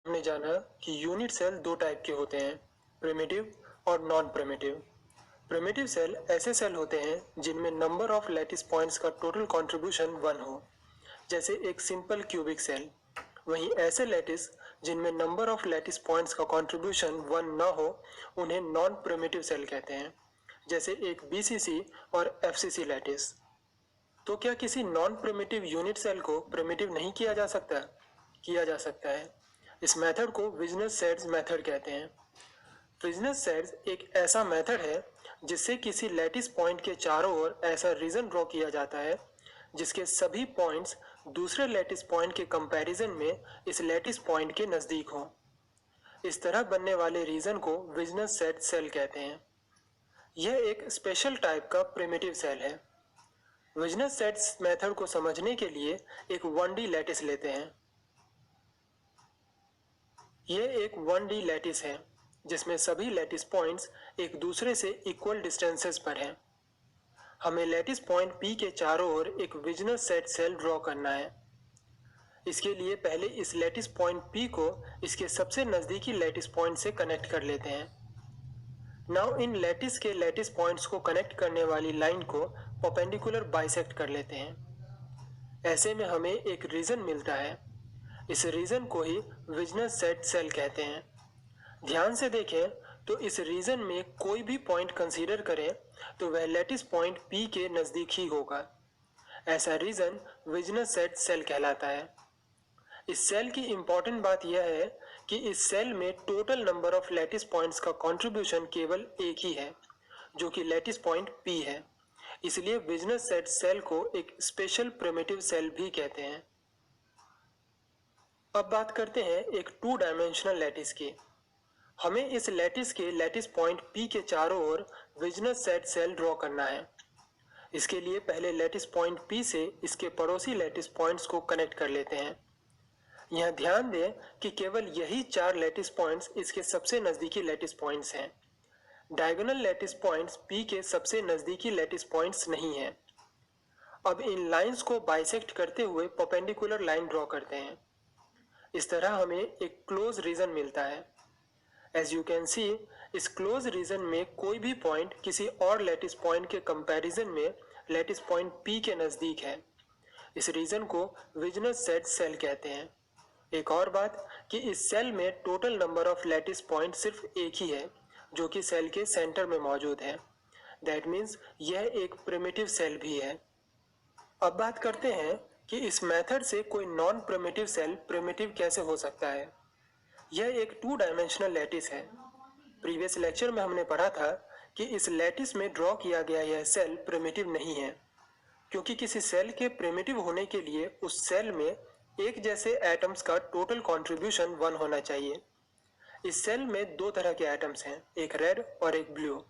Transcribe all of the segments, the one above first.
हमने जाना कि यूनिट सेल दो टाइप के होते हैं, प्रिमिटिव और नॉन प्रिमिटिव। प्रिमिटिव सेल ऐसे सेल होते हैं जिनमें नंबर ऑफ लैटिस पॉइंट्स का टोटल कंट्रीब्यूशन 1 हो, जैसे एक सिंपल क्यूबिक सेल। वहीं ऐसे लैटिस जिनमें नंबर ऑफ लैटिस पॉइंट्स का कंट्रीब्यूशन 1 न हो, उन्हें नॉन प्रिमिटिव सेल कहते हैं, जैसे एक बीसीसी और एफसीसी लैटिस। तो क्या किसी नॉन प्रिमिटिव यूनिट सेल को प्रिमिटिव नहीं किया जा सकता? किया जा सकता है। इस मेथड को विजनस सेट्स मेथड कहते हैं। विजनस सेट्स एक ऐसा मेथड है जिससे किसी लैटिस पॉइंट के चारों ओर ऐसा रीजन ड्रॉ किया जाता है जिसके सभी पॉइंट्स दूसरे लैटिस पॉइंट के कंपैरिजन में इस लैटिस पॉइंट के नजदीक हों। इस तरह बनने वाले रीजन को विजनस सेट सेल कहते हैं। यह एक स्पेशल टाइप का प्रिमिटिव सेल है। विजनस सेट्स मेथड को समझने के लिए एक 1D लैटिस लेते हैं। यह एक 1D लैटिस है जिसमें सभी लैटिस पॉइंट्स एक दूसरे से इक्वल डिस्टेंसेस पर हैं। हमें लैटिस पॉइंट P के चारों ओर एक विजनस सेट सेल ड्रॉ करना है। इसके लिए पहले इस लैटिस पॉइंट P को इसके सबसे नजदीकी लैटिस पॉइंट से कनेक्ट कर लेते हैं। नाउ इन लैटिस के लैटिस पॉइंट्स को कनेक्ट करने वाली लाइन को परपेंडिकुलर बाइसेक्ट कर लेते हैं। ऐसे में हमें एक रीजन मिलता है। इस रीजन को ही विजनस सेट सेल कहते हैं। ध्यान से देखें तो इस रीजन में कोई भी पॉइंट कंसीडर करें तो वह लैटिस पॉइंट P के नजदीक ही होगा। ऐसा रीजन विजनस सेट सेल कहलाता है। इस सेल की इंपॉर्टेंट बात यह है कि इस सेल में total number of lattice points का कंट्रीब्यूशन केवल एक ही है, जो कि लैटिस पॉइंट P है। इसलिए विजनस सेट सेल को एक स्पेशल प्रिमिटिव सेल भी कहते हैं। अब बात करते हैं एक 2 डायमेंशनल लैटिस की। हमें इस लैटिस के लैटिस पॉइंट P के चारों ओर विजनस सेट सेल ड्रॉ करना है। इसके लिए पहले लैटिस पॉइंट P से इसके पड़ोसी लैटिस पॉइंट्स को कनेक्ट कर लेते हैं। यह ध्यान दें कि केवल यही 4 लैटिस पॉइंट्स इसके सबसे नजदीकी लैटिस पॉइंट्स हैं। डायगोनल लैटिस पॉइंट्स P के सबसे नजदीकी लैटिस पॉइंट्स नहीं हैं। अब इन लाइंस को बाइसेक्ट करते हुए परपेंडिकुलर लाइन ड्रॉ करते हैं। इस तरह हमें एक क्लोज रीजन मिलता है। एज यू कैन सी, इस क्लोज रीजन में कोई भी पॉइंट किसी और लैटिस पॉइंट के कंपैरिजन में लैटिस पॉइंट P के नजदीक है। इस रीजन को विजनस सेट सेल कहते हैं। एक और बात कि इस सेल में total number of lattice point सिर्फ एक ही है, जो कि सेल के सेंटर में मौजूद है। दैट मीन्स यह एक प्रिमिटिव सेल भी है। अब बात करते हैं कि इस मेथड से कोई नॉन प्रिमिटिव सेल प्रिमिटिव कैसे हो सकता है। यह एक 2 डायमेंशनल लैटिस है। प्रीवियस लेक्चर में हमने पढ़ा था कि इस लैटिस में ड्रॉ किया गया यह सेल प्रिमिटिव नहीं है, क्योंकि किसी सेल के प्रिमिटिव होने के लिए उस सेल में एक जैसे एटम्स का टोटल कंट्रीब्यूशन 1 होना चाहिए। इस सेल में 2 तरह के एटम्स हैं, एक रेड और एक ब्लू,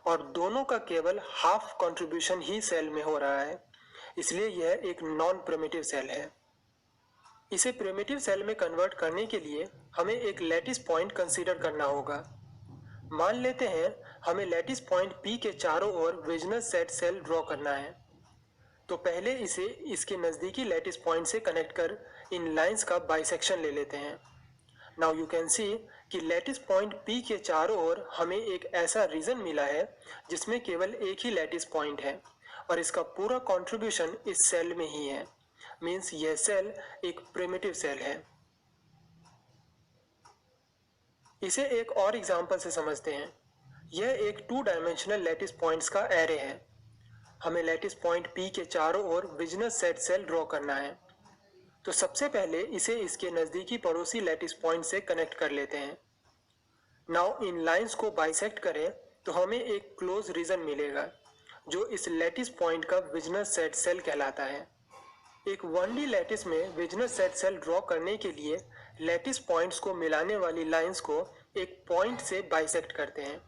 और दोनों का केवल हाफ कंट्रीब्यूशन ही सेल में हो रहा है। इसलिए यह एक नॉन प्रिमिटिव सेल है। इसे प्रिमिटिव सेल में कन्वर्ट करने के लिए हमें एक लैटिस पॉइंट कंसीडर करना होगा। मान लेते हैं हमें लैटिस पॉइंट P के चारों ओर विजनस सेट सेल ड्रॉ करना है। तो पहले इसे इसके नजदीकी लैटिस पॉइंट से कनेक्ट कर इन लाइंस का बाइसेक्शन ले लेते हैं। नाउ यू कैन सी कि लैटिस पॉइंट P के चारों ओर हमें एक ऐसा रीजन मिला है जिसमें केवल एक ही लैटिस पॉइंट है और इसका पूरा कंट्रीब्यूशन इस सेल में ही है। मीन्स यह सेल एक प्रिमिटिव सेल है। इसे एक और एग्जांपल से समझते हैं। यह एक 2 डायमेंशनल लैटिस पॉइंट्स का एरे है। हमें लैटिस पॉइंट P के चारों ओर विजनस सेट सेल ड्रॉ करना है। तो सबसे पहले इसे इसके नजदीकी पड़ोसी लैटिस पॉइंट से कनेक्ट कर लेते हैं। नाउ इन लाइंस को बाइसेक्ट करें तो हमें एक क्लोज रीजन मिलेगा, जो इस लैटिस पॉइंट का विजनस सेट सेल कहलाता है। एक 1D लैटिस में विजनस सेट सेल ड्रॉ करने के लिए लैटिस पॉइंट्स को मिलाने वाली लाइंस को एक पॉइंट से बाइसेक्ट करते हैं।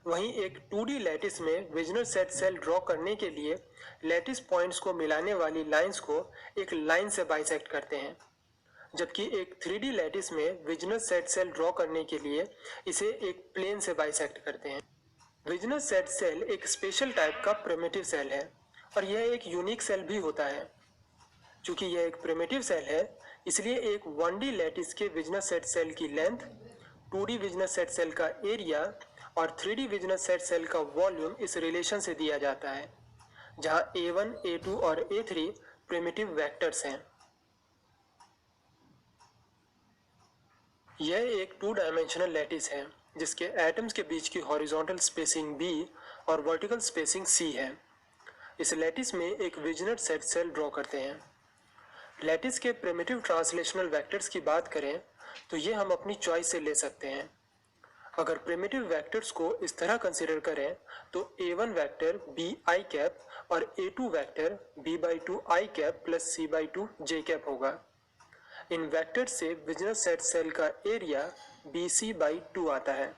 वहीं एक 2D लैटिस में विजनस सेट सेल ड्रॉ करने के लिए लैटिस पॉइंट्स को मिलाने वाली लाइंस को एक लाइन से बाइसेक्ट करते हैं। जबकि एक 3D लैटिस में विजनस सेट सेल ड्रॉ करने के लिए इसे एक प्लेन से बाइसेक्ट करते हैं। विजनस सेट सेल एक स्पेशल टाइप का प्रिमिटिव सेल है और यह एक यूनिक सेल भी होता है। चूंकि यह एक प्रिमिटिव सेल है, इसलिए एक 1D लैटिस के विजनस सेट सेल की लेंथ, 2D विजनस सेट सेल का एरिया और 3D विजनस सेट सेल का वॉल्यूम इस रिलेशन से दिया जाता है, जहां A1, A2 और A3 प्रिमिटिव वेक्टर्स हैं। यह एक 2 डायमेंशनल लैटिस है जिसके एटम्स के बीच की हॉरिजॉन्टल स्पेसिंग B और वर्टिकल स्पेसिंग C है। इस लैटिस में एक विजनट सेट सेल ड्रॉ करते हैं। लैटिस के प्रिमिटिव ट्रांसलेशनल वेक्टर्स की बात करें तो ये हम अपनी चॉइस से ले सकते हैं। अगर प्रिमिटिव वेक्टर्स को इस तरह कंसीडर करें तो A1 vector B I cap और A2 vector B/2 I cap plus C/2 J cap होगा। इन वेक्टर्स से विजनस सेट सेल का एरिया BC/2 आता है।